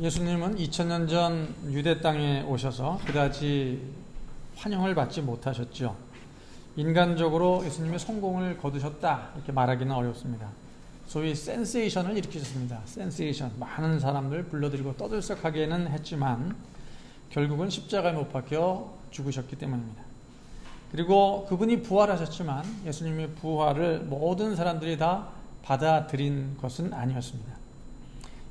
예수님은 2000년 전 유대 땅에 오셔서 그다지 환영을 받지 못하셨죠. 인간적으로 예수님의 성공을 거두셨다 이렇게 말하기는 어렵습니다. 소위 센세이션을 일으키셨습니다. 센세이션, 많은 사람들 불러들이고 떠들썩하게는 했지만 결국은 십자가에 못 박혀 죽으셨기 때문입니다. 그리고 그분이 부활하셨지만 예수님의 부활을 모든 사람들이 다 받아들인 것은 아니었습니다.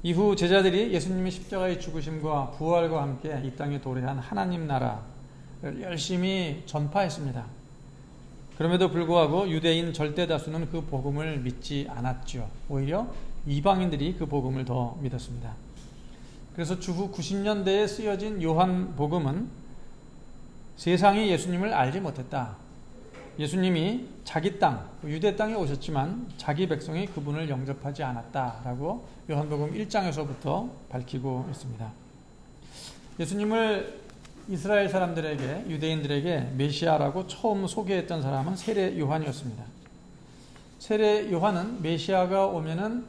이후 제자들이 예수님의 십자가의 죽으심과 부활과 함께 이 땅에 도래한 하나님 나라를 열심히 전파했습니다. 그럼에도 불구하고 유대인 절대 다수는 그 복음을 믿지 않았죠. 오히려 이방인들이 그 복음을 더 믿었습니다. 그래서 주후 90년대에 쓰여진 요한복음은 세상이 예수님을 알지 못했다. 예수님이 자기 땅, 유대 땅에 오셨지만 자기 백성이 그분을 영접하지 않았다라고 요한복음 1장에서부터 밝히고 있습니다. 예수님을 이스라엘 사람들에게, 유대인들에게 메시아라고 처음 소개했던 사람은 세례 요한이었습니다. 세례 요한은 메시아가 오면은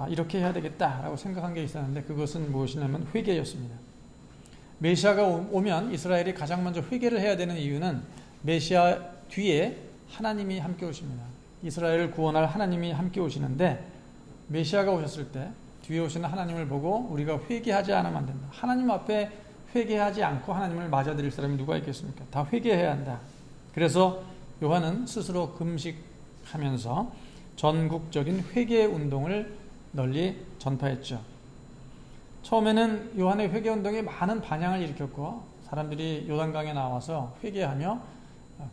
이렇게 해야 되겠다라고 생각한 게 있었는데 그것은 무엇이냐면 회개였습니다. 메시아가 오면 이스라엘이 가장 먼저 회개를 해야 되는 이유는 메시아 뒤에 하나님이 함께 오십니다. 이스라엘을 구원할 하나님이 함께 오시는데 메시아가 오셨을 때 뒤에 오시는 하나님을 보고 우리가 회개하지 않으면 안 된다. 하나님 앞에 회개하지 않고 하나님을 맞아들일 사람이 누가 있겠습니까? 다 회개해야 한다. 그래서 요한은 스스로 금식하면서 전국적인 회개 운동을 널리 전파했죠. 처음에는 요한의 회개 운동이 많은 반향을 일으켰고 사람들이 요단강에 나와서 회개하며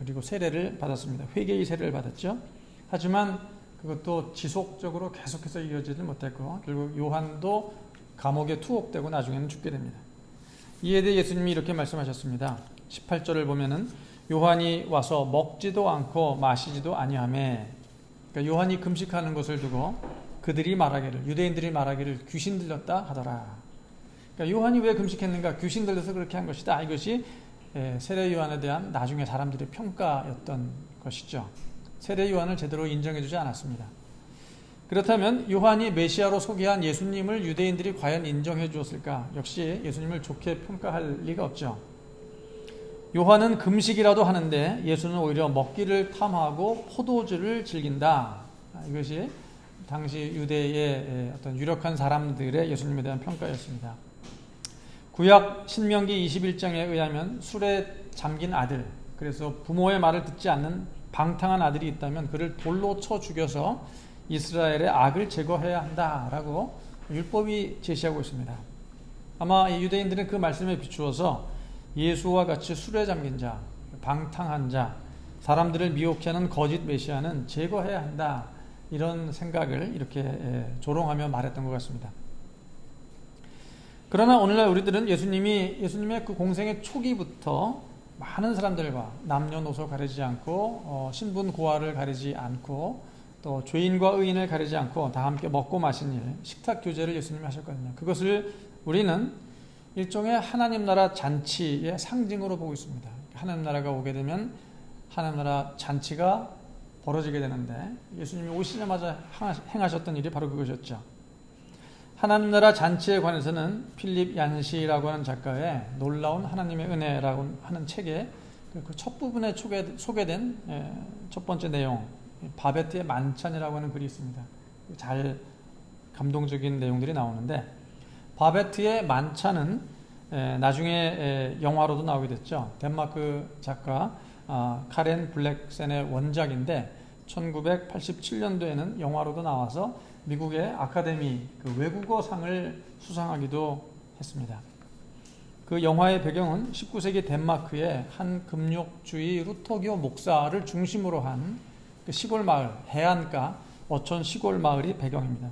그리고 세례를 받았습니다. 회개의 세례를 받았죠. 하지만 그것도 지속적으로 계속해서 이어지지 못했고 결국 요한도 감옥에 투옥되고 나중에는 죽게 됩니다. 이에 대해 예수님이 이렇게 말씀하셨습니다. 18절을 보면은 요한이 와서 먹지도 않고 마시지도 아니하매, 그러니까 요한이 금식하는 것을 두고 그들이 말하기를, 유대인들이 말하기를 귀신 들렸다 하더라. 그러니까 요한이 왜 금식했는가? 귀신 들려서 그렇게 한 것이다. 이것이 세례 요한에 대한 나중에 사람들의 평가였던 것이죠. 세례 요한을 제대로 인정해주지 않았습니다. 그렇다면 요한이 메시아로 소개한 예수님을 유대인들이 과연 인정해 주었을까? 역시 예수님을 좋게 평가할 리가 없죠. 요한은 금식이라도 하는데 예수는 오히려 먹기를 탐하고 포도주를 즐긴다. 이것이 당시 유대의 어떤 유력한 사람들의 예수님에 대한 평가였습니다. 구약 신명기 21장에 의하면 술에 잠긴 아들, 그래서 부모의 말을 듣지 않는 방탕한 아들이 있다면 그를 돌로 쳐 죽여서 이스라엘의 악을 제거해야 한다라고 율법이 제시하고 있습니다. 아마 이 유대인들은 그 말씀에 비추어서 예수와 같이 술에 잠긴 자, 방탕한 자, 사람들을 미혹해 하는 거짓 메시아는 제거해야 한다, 이런 생각을 이렇게 조롱하며 말했던 것 같습니다. 그러나 오늘날 우리들은 예수님의 그 공생의 초기부터 많은 사람들과 남녀노소 가리지 않고 신분 고하를 가리지 않고 또 죄인과 의인을 가리지 않고 다 함께 먹고 마신 일, 식탁 교제를 예수님이 하셨거든요. 그것을 우리는 일종의 하나님 나라 잔치의 상징으로 보고 있습니다. 하나님 나라가 오게 되면 하나님 나라 잔치가 벌어지게 되는데 예수님이 오시자마자 행하셨던 일이 바로 그것이었죠. 하나님 나라 잔치에 관해서는 필립 얀시라고 하는 작가의 놀라운 하나님의 은혜라고 하는 책에 그 첫 부분에 소개된 첫 번째 내용, 바베트의 만찬이라고 하는 글이 있습니다. 잘 감동적인 내용들이 나오는데, 바베트의 만찬은 나중에 영화로도 나오게 됐죠. 덴마크 작가 카렌 블랙센의 원작인데 1987년도에는 영화로도 나와서 미국의 아카데미 그 외국어상을 수상하기도 했습니다. 그 영화의 배경은 19세기 덴마크의 한 금욕주의 루터교 목사를 중심으로 한 그 시골 마을, 해안가 어촌 시골 마을이 배경입니다.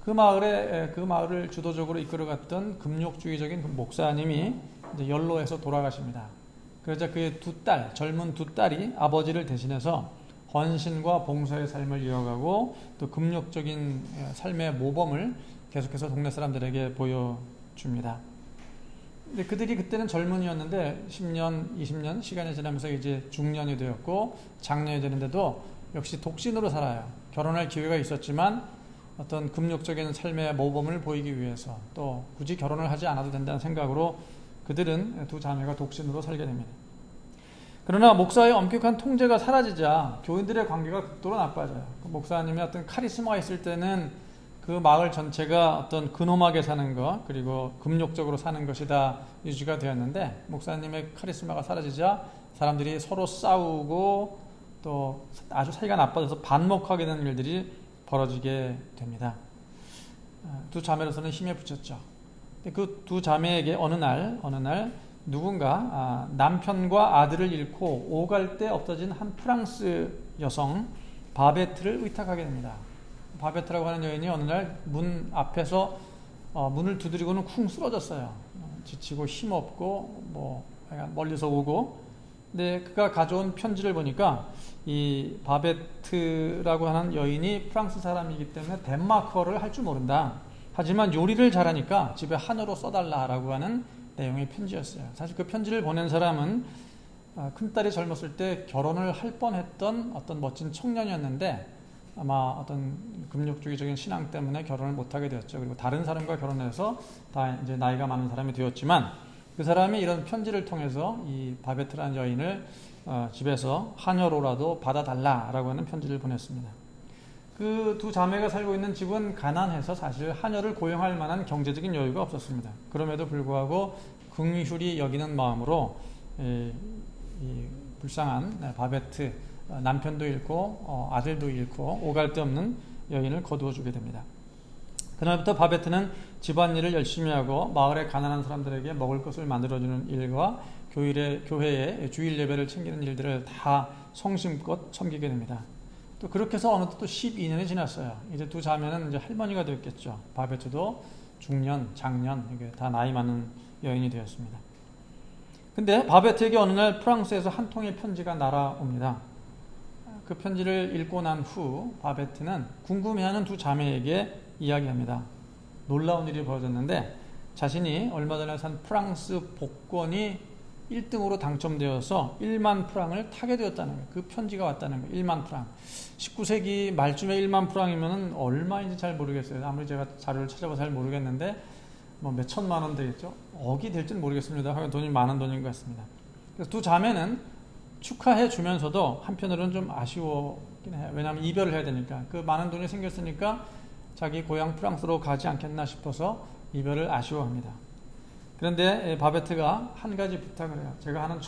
그 마을을 주도적으로 이끌어갔던 금욕주의적인 그 목사님이 이제 연로해서 돌아가십니다. 그러자 그의 젊은 두 딸이 아버지를 대신해서 헌신과 봉사의 삶을 이어가고 또 금욕적인 삶의 모범을 계속해서 동네 사람들에게 보여줍니다. 근데 그들이 그때는 젊은이였는데 10년, 20년 시간이 지나면서 이제 중년이 되었고 장년이 되는데도 역시 독신으로 살아요. 결혼할 기회가 있었지만 어떤 금욕적인 삶의 모범을 보이기 위해서 또 굳이 결혼을 하지 않아도 된다는 생각으로 그들은 두 자매가 독신으로 살게 됩니다. 그러나 목사의 엄격한 통제가 사라지자 교인들의 관계가 극도로 나빠져요. 목사님의 어떤 카리스마가 있을 때는 그 마을 전체가 어떤 근엄하게 사는 것, 그리고 금욕적으로 사는 것이 다 유지가 되었는데, 목사님의 카리스마가 사라지자 사람들이 서로 싸우고 또 아주 사이가 나빠져서 반목하게 되는 일들이 벌어지게 됩니다. 두 자매로서는 힘에 부쳤죠. 그 두 자매에게 어느 날 누군가 남편과 아들을 잃고 오갈 데 없어진 한 프랑스 여성 바베트를 의탁하게 됩니다. 바베트라고 하는 여인이 어느 날 문 앞에서 문을 두드리고는 쿵 쓰러졌어요. 지치고 힘없고 멀리서 오고. 근데 그가 가져온 편지를 보니까 이 바베트라고 하는 여인이 프랑스 사람이기 때문에 덴마크어를 할 줄 모른다. 하지만 요리를 잘하니까 집에 한우로 써달라라고 하는 내용의 편지였어요. 사실 그 편지를 보낸 사람은 큰딸이 젊었을 때 결혼을 할 뻔했던 어떤 멋진 청년이었는데, 아마 어떤 금욕주의적인 신앙 때문에 결혼을 못하게 되었죠. 그리고 다른 사람과 결혼해서 다 이제 나이가 많은 사람이 되었지만, 그 사람이 이런 편지를 통해서 이 바베트라는 여인을 집에서 한여로라도 받아달라라고 하는 편지를 보냈습니다. 그 두 자매가 살고 있는 집은 가난해서 사실 한여를 고용할 만한 경제적인 여유가 없었습니다. 그럼에도 불구하고 긍휼히 여기는 마음으로 이 불쌍한 바베트, 남편도 잃고 아들도 잃고 오갈 데 없는 여인을 거두어주게 됩니다. 그날부터 바베트는 집안일을 열심히 하고 마을의 가난한 사람들에게 먹을 것을 만들어주는 일과 교회의 주일 예배를 챙기는 일들을 다 성심껏 섬기게 됩니다. 또 그렇게 해서 어느덧 또 12년이 지났어요. 이제 두 자매는 이제 할머니가 되었겠죠. 바베트도 중년, 장년, 이게 다 나이 많은 여인이 되었습니다. 근데 바베트에게 어느 날 프랑스에서 한 통의 편지가 날아옵니다. 그 편지를 읽고 난 후 바베트는 궁금해하는 두 자매에게 이야기합니다. 놀라운 일이 벌어졌는데, 자신이 얼마 전에 산 프랑스 복권이 1등으로 당첨되어서 1만 프랑을 타게 되었다는 거예요. 그 편지가 왔다는 거예요. 1만 프랑. 19세기 말쯤에 1만 프랑이면 얼마인지 잘 모르겠어요. 아무리 제가 자료를 찾아봐서 잘 모르겠는데 몇 천만 원 되겠죠. 억이 될지는 모르겠습니다. 하여간 돈이 많은 돈인 것 같습니다. 그래서 두 자매는 축하해 주면서도 한편으로는 좀 아쉬웠긴 해요. 왜냐하면 이별을 해야 되니까. 그 많은 돈이 생겼으니까 자기 고향 프랑스로 가지 않겠나 싶어서 이별을 아쉬워합니다. 그런데 바베트가 한 가지 부탁을 해요. 제가 하는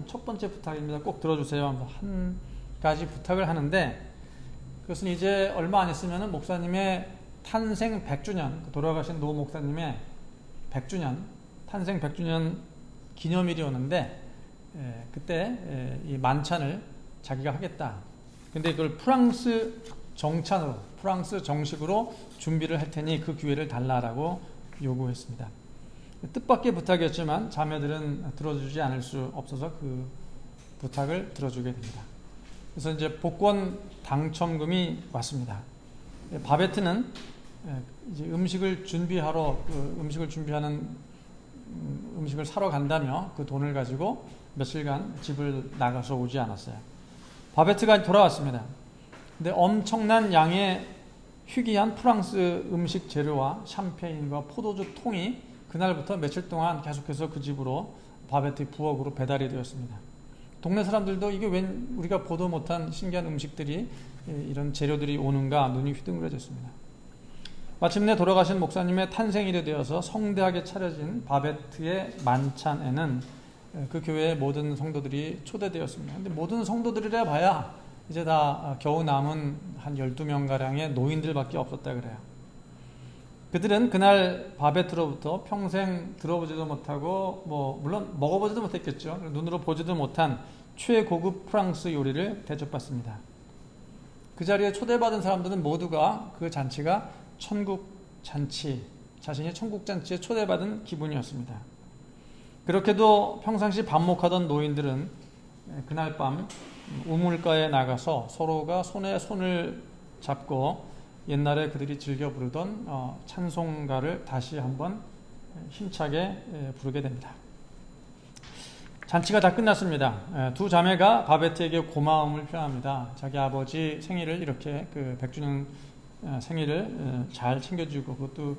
첫 번째 부탁입니다. 꼭 들어주세요. 한 가지 부탁을 하는데, 그것은 이제 얼마 안 있으면 목사님의 탄생 100주년, 돌아가신 노 목사님의 100주년, 탄생 100주년 기념일이 오는데, 그때 이 만찬을 자기가 하겠다. 근데 그걸 프랑스 정찬으로, 프랑스 정식으로 준비를 할 테니 그 기회를 달라라고 요구했습니다. 뜻밖의 부탁이었지만 자매들은 들어주지 않을 수 없어서 그 부탁을 들어주게 됩니다. 그래서 이제 복권 당첨금이 왔습니다. 바베트는 이제 음식을 준비하러 음식을 사러 간다며 그 돈을 가지고 며칠간 집을 나가서 오지 않았어요. 바베트가 돌아왔습니다. 근데 엄청난 양의 희귀한 프랑스 음식 재료와 샴페인과 포도주 통이 그날부터 며칠 동안 계속해서 그 집으로 바베트의 부엌으로 배달이 되었습니다. 동네 사람들도 이게 웬 우리가 보도 못한 신기한 음식들이, 이런 재료들이 오는가 눈이 휘둥그레졌습니다. 마침내 돌아가신 목사님의 탄생일이 되어서 성대하게 차려진 바베트의 만찬에는 그 교회의 모든 성도들이 초대되었습니다. 근데 모든 성도들이라 봐야 이제 다 겨우 남은 한 12명가량의 노인들밖에 없었다 그래요. 그들은 그날 바베트로부터 평생 들어보지도 못하고 물론 먹어보지도 못했겠죠. 눈으로 보지도 못한 최고급 프랑스 요리를 대접받습니다. 그 자리에 초대받은 사람들은 모두가 그 잔치가 천국잔치, 자신이 천국잔치에 초대받은 기분이었습니다. 그렇게도 평상시 반목하던 노인들은 그날 밤 우물가에 나가서 서로가 손에 손을 잡고 옛날에 그들이 즐겨 부르던 찬송가를 다시 한번 힘차게 부르게 됩니다. 잔치가 다 끝났습니다. 두 자매가 바베트에게 고마움을 표합니다. 자기 아버지 생일을 이렇게 그 100주년 생일을 잘 챙겨주고 그것도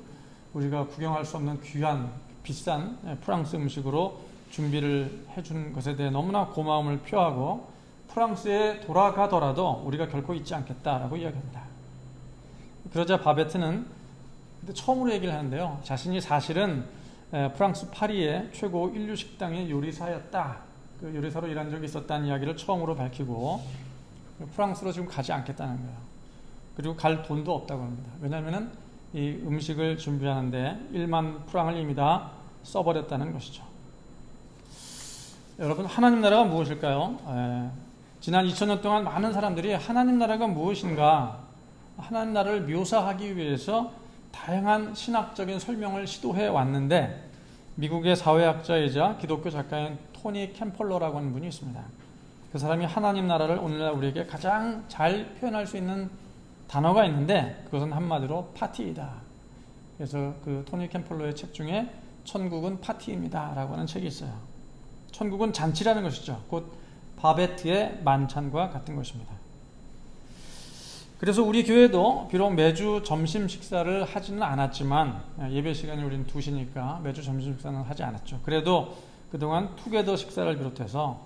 우리가 구경할 수 없는 귀한 비싼 프랑스 음식으로 준비를 해준 것에 대해 너무나 고마움을 표하고 프랑스에 돌아가더라도 우리가 결코 잊지 않겠다라고 이야기합니다. 그러자 바베트는 처음으로 얘기를 하는데요. 자신이 사실은 프랑스 파리의 최고 인류 식당의 요리사였다. 그 요리사로 일한 적이 있었다는 이야기를 처음으로 밝히고 프랑스로 지금 가지 않겠다는 거예요. 그리고 갈 돈도 없다고 합니다. 왜냐하면 이 음식을 준비하는데 1만 프랑을 이미 다 써버렸다는 것이죠. 여러분, 하나님 나라가 무엇일까요? 지난 2000년 동안 많은 사람들이 하나님 나라가 무엇인가, 하나님 나라를 묘사하기 위해서 다양한 신학적인 설명을 시도해 왔는데 미국의 사회학자이자 기독교 작가인 토니 캠펄러라고 하는 분이 있습니다. 그 사람이 하나님 나라를 오늘날 우리에게 가장 잘 표현할 수 있는 단어가 있는데 그것은 한마디로 파티이다. 그래서 그 토니 캠펄러의 책 중에 천국은 파티입니다 라고 하는 책이 있어요. 천국은 잔치라는 것이죠. 곧 바베트의 만찬과 같은 것입니다. 그래서 우리 교회도 비록 매주 점심 식사를 하지는 않았지만 예배 시간이 우리는 2시니까 매주 점심 식사는 하지 않았죠. 그래도 그동안 투게더 식사를 비롯해서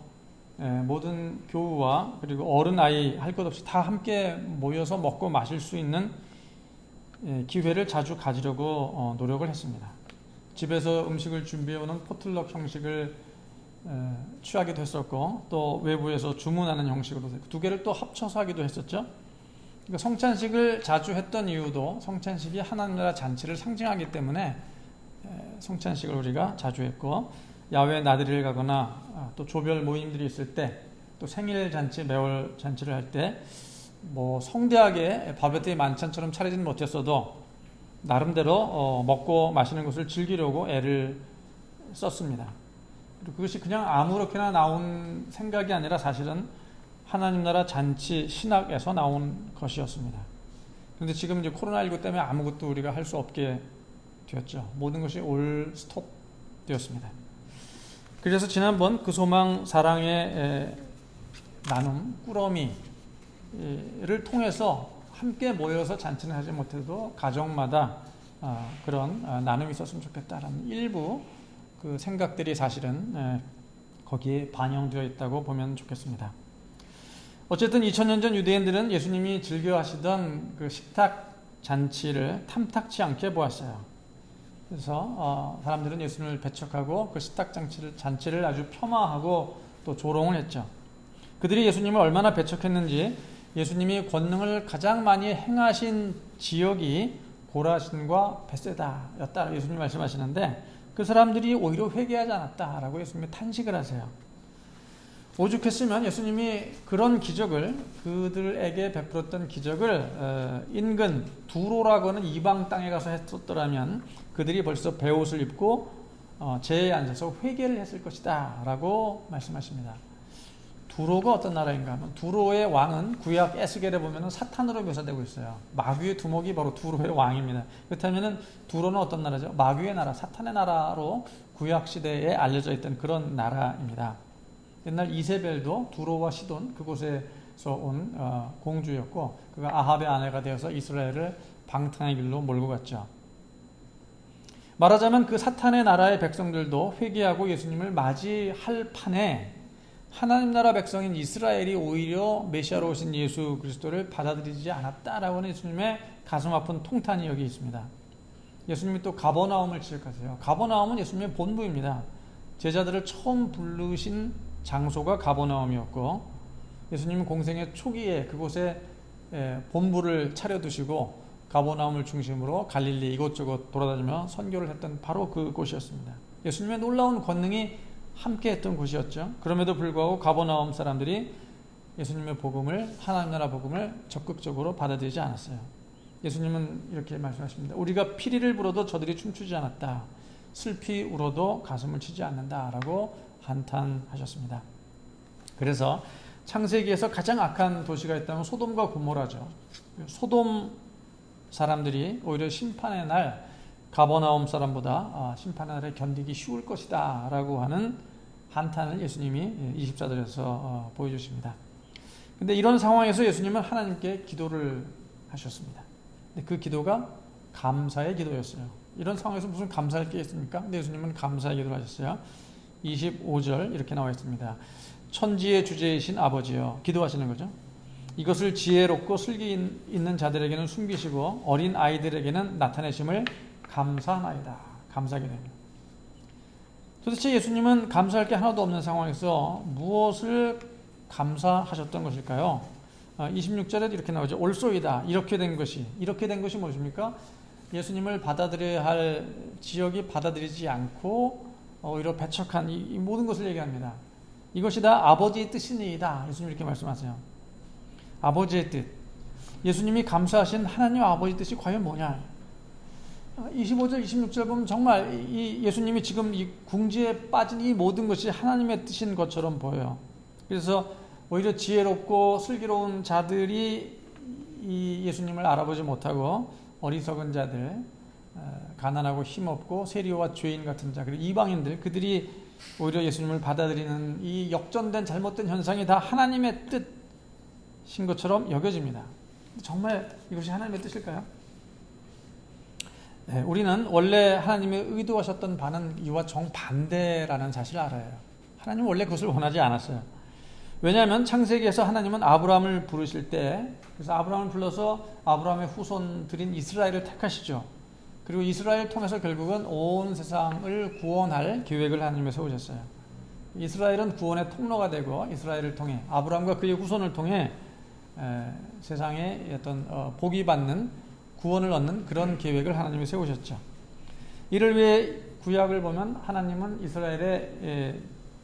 모든 교우와 그리고 어른 아이 할 것 없이 다 함께 모여서 먹고 마실 수 있는 기회를 자주 가지려고 노력을 했습니다. 집에서 음식을 준비해오는 포틀럭 형식을 취하기도 했었고 또 외부에서 주문하는 형식으로 두 개를 또 합쳐서 하기도 했었죠. 그러니까 성찬식을 자주 했던 이유도 성찬식이 하나님 나라 잔치를 상징하기 때문에 성찬식을 우리가 자주 했고 야외 나들이를 가거나 또 조별 모임들이 있을 때 또 생일 잔치, 매월 잔치를 할 때 뭐 성대하게 바베트의 만찬처럼 차리지는 못했어도 나름대로 먹고 마시는 것을 즐기려고 애를 썼습니다. 그리고 그것이 그냥 아무렇게나 나온 생각이 아니라 사실은 하나님 나라 잔치 신학에서 나온 것이었습니다. 그런데 지금 이제 코로나19 때문에 아무것도 우리가 할 수 없게 되었죠. 모든 것이 올 스톱 되었습니다. 그래서 지난번 그 소망 사랑의 나눔 꾸러미를 통해서 함께 모여서 잔치는 하지 못해도 가정마다 그런 나눔이 있었으면 좋겠다라는 일부 그 생각들이 사실은 거기에 반영되어 있다고 보면 좋겠습니다. 어쨌든 2000년 전 유대인들은 예수님이 즐겨 하시던 그 식탁 잔치를 탐탁치 않게 보았어요. 그래서 사람들은 예수님을 배척하고 그 식탁 잔치를 아주 폄하하고 또 조롱을 했죠. 그들이 예수님을 얼마나 배척했는지 예수님이 권능을 가장 많이 행하신 지역이 고라신과 벳세다였다 예수님이 말씀하시는데 그 사람들이 오히려 회개하지 않았다라고 예수님이 탄식을 하세요. 오죽했으면 예수님이 그런 기적을 그들에게 베풀었던 기적을 인근 두로라고 하는 이방 땅에 가서 했었더라면 그들이 벌써 베옷을 입고 제에 앉아서 회개를 했을 것이다 라고 말씀하십니다. 두로가 어떤 나라인가 하면 두로의 왕은 구약 에스겔에 보면 사탄으로 묘사되고 있어요. 마귀의 두목이 바로 두로의 왕입니다. 그렇다면 두로는 어떤 나라죠? 마귀의 나라, 사탄의 나라로 구약 시대에 알려져 있던 그런 나라입니다. 옛날 이세벨도 두로와 시돈 그곳에서 온 공주였고 그가 아합의 아내가 되어서 이스라엘을 방탕의 길로 몰고 갔죠. 말하자면 그 사탄의 나라의 백성들도 회개하고 예수님을 맞이할 판에 하나님 나라 백성인 이스라엘이 오히려 메시아로 오신 예수 그리스도를 받아들이지 않았다라고 하는 예수님의 가슴 아픈 통탄이 여기 있습니다. 예수님이 또 가버나움을 지적하세요. 가버나움은 예수님의 본부입니다. 제자들을 처음 부르신 장소가 가버나움이었고 예수님은 공생의 초기에 그곳에 본부를 차려두시고 가버나움을 중심으로 갈릴리 이곳저곳 돌아다니며 선교를 했던 바로 그곳이었습니다. 예수님의 놀라운 권능이 함께했던 곳이었죠. 그럼에도 불구하고 가버나움 사람들이 예수님의 복음을 하나님 나라 복음을 적극적으로 받아들이지 않았어요. 예수님은 이렇게 말씀하십니다. 우리가 피리를 불어도 저들이 춤추지 않았다. 슬피 울어도 가슴을 치지 않는다라고 한탄하셨습니다. 그래서 창세기에서 가장 악한 도시가 있다면 소돔과 고모라죠. 소돔 사람들이 오히려 심판의 날 가버나움 사람보다 심판의 날에 견디기 쉬울 것이다 라고 하는 한탄을 예수님이 24절에서 보여주십니다. 근데 이런 상황에서 예수님은 하나님께 기도를 하셨습니다. 그 기도가 감사의 기도였어요. 이런 상황에서 무슨 감사할 게 있습니까? 근데 예수님은 감사의 기도를 하셨어요. 25절 이렇게 나와 있습니다. 천지의 주제이신 아버지여, 기도하시는 거죠. 이것을 지혜롭고 슬기 있는 자들에게는 숨기시고 어린 아이들에게는 나타내심을 감사하나이다. 감사기도입니다. 도대체 예수님은 감사할 게 하나도 없는 상황에서 무엇을 감사하셨던 것일까요? 26절에 이렇게 나오죠. 옳소이다. 이렇게 된 것이 무엇입니까? 예수님을 받아들여야 할 지역이 받아들이지 않고 오히려 배척한 이 모든 것을 얘기합니다. 이것이 다 아버지의 뜻이니이다. 예수님 이렇게 말씀하세요. 아버지의 뜻. 예수님이 감사하신 하나님 아버지 뜻이 과연 뭐냐? 25절, 26절 보면 정말 이 예수님이 지금 이 궁지에 빠진 이 모든 것이 하나님의 뜻인 것처럼 보여요. 그래서 오히려 지혜롭고 슬기로운 자들이 이 예수님을 알아보지 못하고 어리석은 자들, 가난하고 힘없고 세리와 죄인 같은 자, 그리고 이방인들, 그들이 오히려 예수님을 받아들이는 이 역전된 잘못된 현상이 다 하나님의 뜻인 것처럼 여겨집니다. 정말 이것이 하나님의 뜻일까요? 네, 우리는 원래 하나님이 의도하셨던 바는 이와 정반대라는 사실을 알아요. 하나님은 원래 그것을 원하지 않았어요. 왜냐하면 창세기에서 하나님은 아브라함을 부르실 때, 그래서 아브라함을 불러서 아브라함의 후손들인 이스라엘을 택하시죠. 그리고 이스라엘 통해서 결국은 온 세상을 구원할 계획을 하나님이 세우셨어요. 이스라엘은 구원의 통로가 되고 이스라엘을 통해 아브라함과 그의 후손을 통해 세상에 어떤 복이 받는 구원을 얻는 그런 계획을 하나님이 세우셨죠. 이를 위해 구약을 보면 하나님은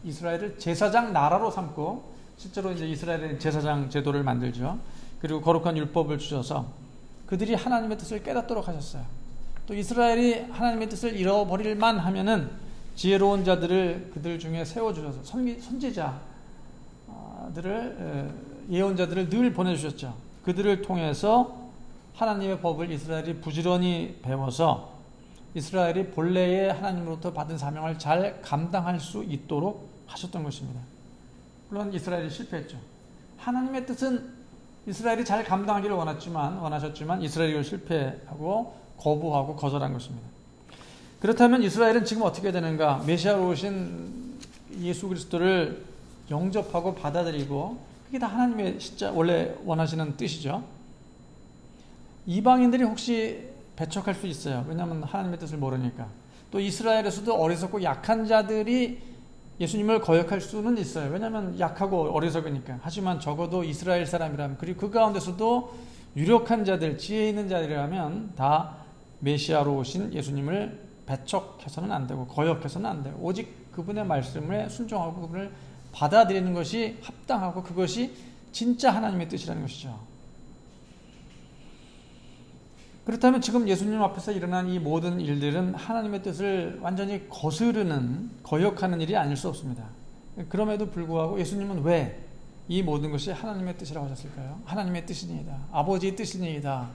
이스라엘을 제사장 나라로 삼고 실제로 이제 이스라엘의 제사장 제도를 만들죠. 그리고 거룩한 율법을 주셔서 그들이 하나님의 뜻을 깨닫도록 하셨어요. 또 이스라엘이 하나님의 뜻을 잃어버릴만 하면은 지혜로운 자들을 그들 중에 세워주셔서 선지자들을 예언자들을 늘 보내주셨죠. 그들을 통해서 하나님의 법을 이스라엘이 부지런히 배워서 이스라엘이 본래의 하나님으로부터 받은 사명을 잘 감당할 수 있도록 하셨던 것입니다. 물론 이스라엘이 실패했죠. 하나님의 뜻은 이스라엘이 잘 감당하기를 원하셨지만 이스라엘이 실패하고 거부하고 거절한 것입니다. 그렇다면 이스라엘은 지금 어떻게 되는가? 메시아로 오신 예수 그리스도를 영접하고 받아들이고 그게 다 하나님의 진짜 원래 원하시는 뜻이죠. 이방인들이 혹시 배척할 수 있어요. 왜냐하면 하나님의 뜻을 모르니까. 또 이스라엘에서도 어리석고 약한 자들이 예수님을 거역할 수는 있어요. 왜냐하면 약하고 어리석으니까. 하지만 적어도 이스라엘 사람이라면, 그리고 그 가운데서도 유력한 자들, 지혜 있는 자들이라면 다 메시아로 오신 예수님을 배척해서는 안 되고 거역해서는 안 돼요. 오직 그분의 말씀에 순종하고 그분을 받아들이는 것이 합당하고 그것이 진짜 하나님의 뜻이라는 것이죠. 그렇다면 지금 예수님 앞에서 일어난 이 모든 일들은 하나님의 뜻을 완전히 거스르는, 거역하는 일이 아닐 수 없습니다. 그럼에도 불구하고 예수님은 왜 이 모든 것이 하나님의 뜻이라고 하셨을까요? 하나님의 뜻이니이다. 아버지의 뜻이니이다.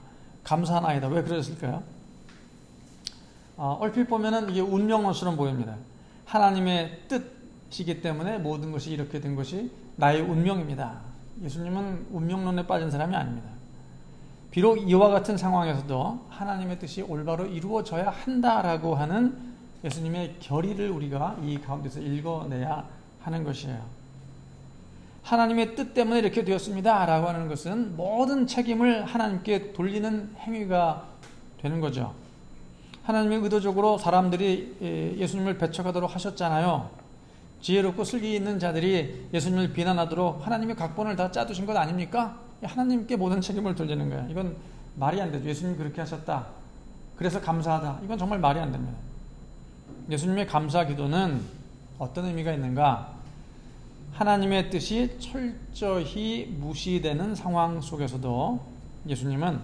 감사하나이다. 왜 그러셨을까요? 얼핏 보면은 이게 운명론처럼 보입니다. 하나님의 뜻이기 때문에 모든 것이 이렇게 된 것이 나의 운명입니다. 예수님은 운명론에 빠진 사람이 아닙니다. 비록 이와 같은 상황에서도 하나님의 뜻이 올바로 이루어져야 한다라고 하는 예수님의 결의를 우리가 이 가운데서 읽어내야 하는 것이에요. 하나님의 뜻 때문에 이렇게 되었습니다 라고 하는 것은 모든 책임을 하나님께 돌리는 행위가 되는 거죠. 하나님이 의도적으로 사람들이 예수님을 배척하도록 하셨잖아요. 지혜롭고 슬기 있는 자들이 예수님을 비난하도록 하나님이 각본을 다 짜두신 것 아닙니까? 하나님께 모든 책임을 돌리는 거예요. 이건 말이 안 되죠. 예수님이 그렇게 하셨다. 그래서 감사하다. 이건 정말 말이 안 됩니다. 예수님의 감사 기도는 어떤 의미가 있는가? 하나님의 뜻이 철저히 무시되는 상황 속에서도 예수님은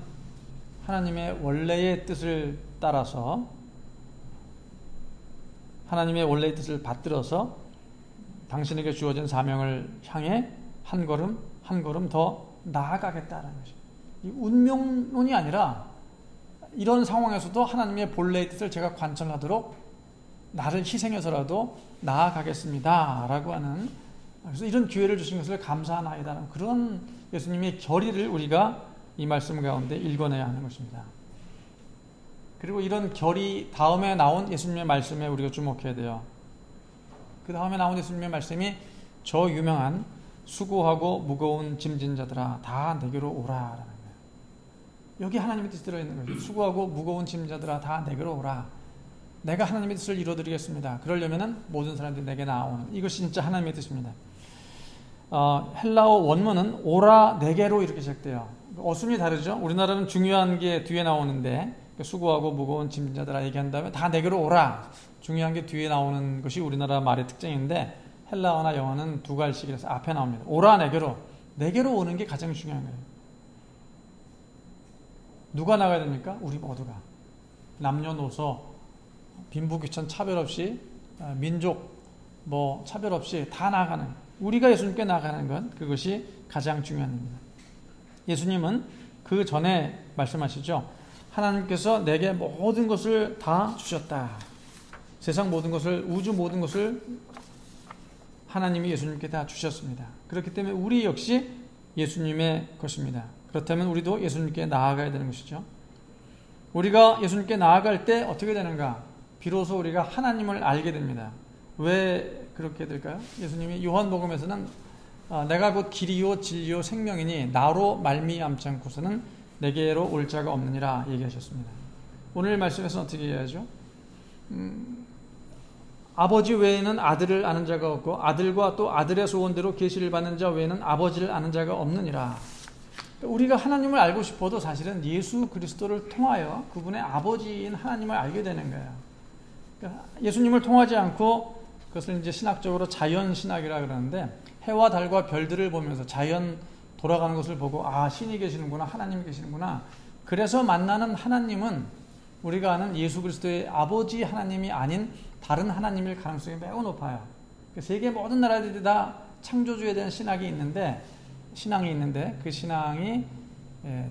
하나님의 원래의 뜻을 따라서 하나님의 원래의 뜻을 받들어서 당신에게 주어진 사명을 향해 한 걸음 한 걸음 더 나아가겠다라는 것입니다. 이 운명론이 아니라 이런 상황에서도 하나님의 본래의 뜻을 제가 관철하도록 나를 희생해서라도 나아가겠습니다 라고 하는, 그래서 이런 기회를 주신 것을 감사하나이다라는 그런 예수님의 결의를 우리가 이 말씀 가운데 읽어내야 하는 것입니다. 그리고 이런 결이 다음에 나온 예수님의 말씀에 우리가 주목해야 돼요. 그 다음에 나온 예수님의 말씀이 저 유명한 수고하고 무거운 짐진 자들아 다 내게로 오라라는 거예요. 여기 하나님의 뜻이 들어있는 거죠. 수고하고 무거운 짐진 자들아 다 내게로 오라. 내가 하나님의 뜻을 이루어드리겠습니다. 그러려면은 모든 사람들이 내게 나오는, 이것이 진짜 하나님의 뜻입니다. 헬라어 원문은 오라 내게로 이렇게 시작돼요. 어순이 다르죠. 우리나라는 중요한 게 뒤에 나오는데 수고하고 무거운 짐진 자들아 얘기한 다음에 다 내게로 오라, 중요한 게 뒤에 나오는 것이 우리나라 말의 특징인데 헬라어나 영어는 두 갈씩이라서 앞에 나옵니다. 오라 내게로 오는 게 가장 중요한 거예요. 누가 나가야 됩니까? 우리 모두가. 남녀노소 빈부귀천 차별 없이, 민족 차별 없이 다 나가는, 우리가 예수님께 나가는 것, 그것이 가장 중요한 겁니다. 예수님은 그 전에 말씀하시죠. 하나님께서 내게 모든 것을 다 주셨다. 세상 모든 것을, 우주 모든 것을 하나님이 예수님께 다 주셨습니다. 그렇기 때문에 우리 역시 예수님의 것입니다. 그렇다면 우리도 예수님께 나아가야 되는 것이죠. 우리가 예수님께 나아갈 때 어떻게 되는가? 비로소 우리가 하나님을 알게 됩니다. 왜 그렇게 될까요? 예수님이 요한복음에서는 내가 곧 길이요 진리요 생명이니 나로 말미암지 않고서는 내게로 올 자가 없느니라 얘기하셨습니다. 오늘 말씀에서는 어떻게 얘기하죠? 아버지 외에는 아들을 아는 자가 없고 아들과 또 아들의 소원대로 계시를 받는 자 외에는 아버지를 아는 자가 없느니라. 우리가 하나님을 알고 싶어도 사실은 예수 그리스도를 통하여 그분의 아버지인 하나님을 알게 되는 거예요. 그러니까 예수님을 통하지 않고, 그것을 이제 신학적으로 자연신학이라 그러는데, 해와 달과 별들을 보면서 자연 돌아가는 것을 보고 신이 계시는구나, 하나님이 계시는구나. 그래서 만나는 하나님은 우리가 아는 예수 그리스도의 아버지 하나님이 아닌 다른 하나님일 가능성이 매우 높아요. 세계 모든 나라들이 다 창조주에 대한 신앙이 있는데 그 신앙이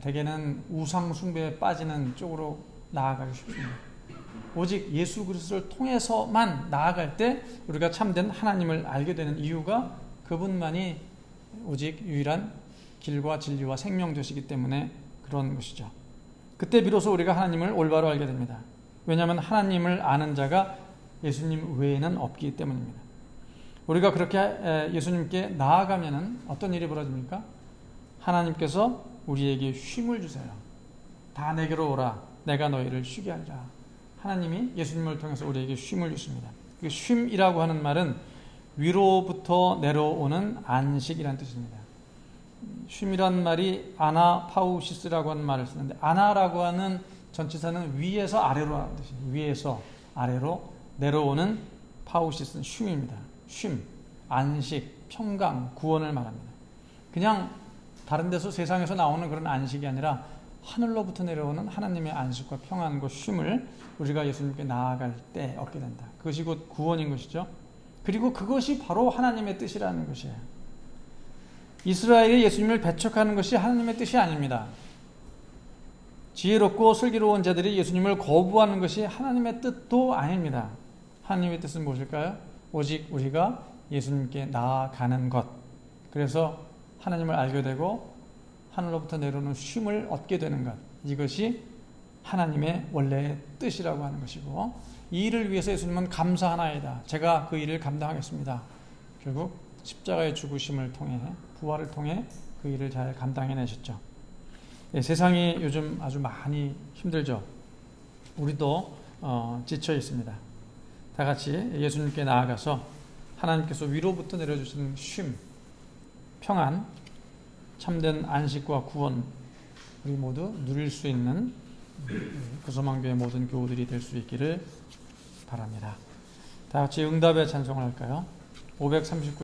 대개는 우상 숭배에 빠지는 쪽으로 나아가기 쉽습니다. 오직 예수 그리스도를 통해서만 나아갈 때 우리가 참된 하나님을 알게 되는 이유가 그분만이 오직 유일한 길과 진리와 생명 되시기 때문에 그런 것이죠. 그때 비로소 우리가 하나님을 올바로 알게 됩니다. 왜냐하면 하나님을 아는 자가 예수님 외에는 없기 때문입니다. 우리가 그렇게 예수님께 나아가면은 어떤 일이 벌어집니까? 하나님께서 우리에게 쉼을 주세요. 다 내게로 오라. 내가 너희를 쉬게 하리라. 하나님이 예수님을 통해서 우리에게 쉼을 주십니다. 그 쉼이라고 하는 말은 위로부터 내려오는 안식이라는 뜻입니다. 쉼이란 말이 아나파우시스라고 하는 말을 쓰는데, 아나라고 하는 전치사는 위에서 아래로 하는 뜻입니다. 위에서 아래로 내려오는 파우시스는 쉼입니다. 쉼, 안식, 평강, 구원을 말합니다. 그냥 다른 데서 세상에서 나오는 그런 안식이 아니라 하늘로부터 내려오는 하나님의 안식과 평안과 쉼을 우리가 예수님께 나아갈 때 얻게 된다. 그것이 곧 구원인 것이죠. 그리고 그것이 바로 하나님의 뜻이라는 것이에요. 이스라엘이 예수님을 배척하는 것이 하나님의 뜻이 아닙니다. 지혜롭고 슬기로운 자들이 예수님을 거부하는 것이 하나님의 뜻도 아닙니다. 하나님의 뜻은 무엇일까요? 오직 우리가 예수님께 나아가는 것. 그래서 하나님을 알게 되고 하늘로부터 내려오는 쉼을 얻게 되는 것. 이것이 하나님의 원래의 뜻이라고 하는 것이고, 이 일을 위해서 예수님은 감사하나이다. 제가 그 일을 감당하겠습니다. 결국 십자가의 죽으심을 통해, 부활을 통해 그 일을 잘 감당해내셨죠. 세상이 요즘 아주 많이 힘들죠. 우리도 지쳐 있습니다. 다 같이 예수님께 나아가서 하나님께서 위로부터 내려주시는 쉼, 평안, 참된 안식과 구원, 우리 모두 누릴 수 있는 구소망교의 모든 교우들이 될 수 있기를 바랍니다. 다 같이 응답의 찬송을 할까요? 539